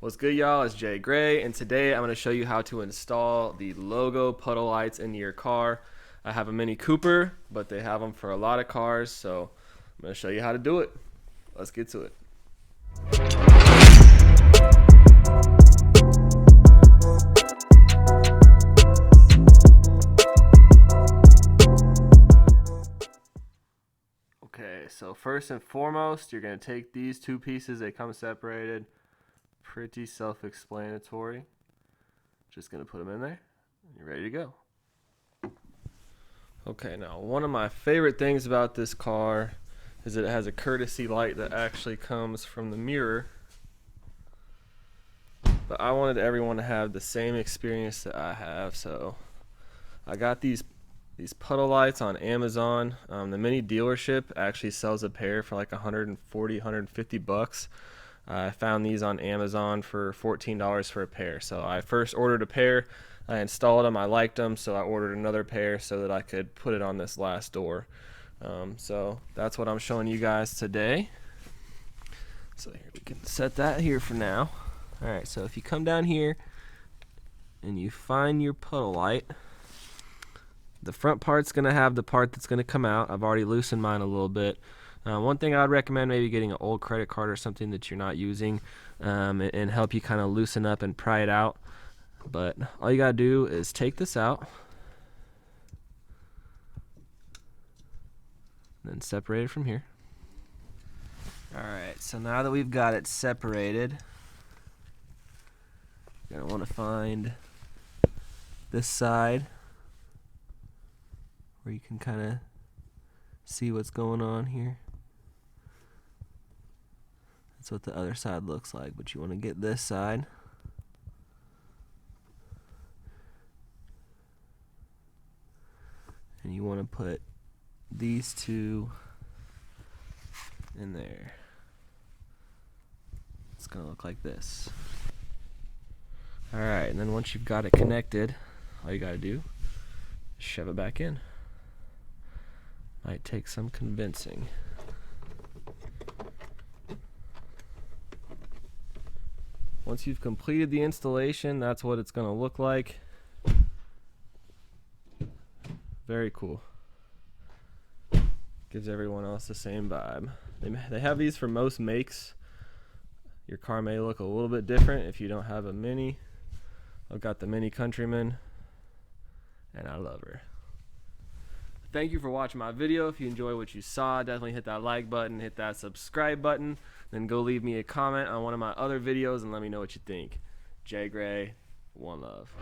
What's good, y'all? It's Jay Gray, and today I'm going to show you how to install the logo puddle lights into your car. I have a Mini Cooper, but they have them for a lot of cars, so I'm going to show you how to do it. Let's get to it. Okay, so first and foremost, you're going to take these two pieces. They come separated. Pretty self-explanatory. Just going to put them in there. You're ready to go. Okay, now one of my favorite things about this car is that it has a courtesy light that actually comes from the mirror. But I wanted everyone to have the same experience that I have, so I got these puddle lights on Amazon. The Mini dealership actually sells a pair for like 140, 150 bucks. I found these on Amazon for $14 for a pair. So I first ordered a pair, I installed them, I liked them, so I ordered another pair so that I could put it on this last door. So that's what I'm showing you guys today. So here we can set that here for now. Alright, so if you come down here and you find your puddle light, the front part's going to have the part that's going to come out. I've already loosened mine a little bit. One thing I'd recommend, maybe getting an old credit card or something that you're not using, and help you kind of loosen up and pry it out. But all you got to do is take this out, and then separate it from here. Alright, so now that we've got it separated, you're going to want to find this side where you can kind of see what's going on here. That's what the other side looks like, but you want to get this side. And you want to put these two in there. It's going to look like this. Alright, and then once you've got it connected, all you got to do is shove it back in. Might take some convincing. Once you've completed the installation, that's what it's going to look like. Very cool. Gives everyone else the same vibe. They have these for most makes. Your car may look a little bit different if you don't have a Mini. I've got the Mini Countryman, and I love her. Thank you for watching my video. If you enjoy what you saw, definitely hit that like button, hit that subscribe button, then go leave me a comment on one of my other videos and let me know what you think. Jay Gray, one love.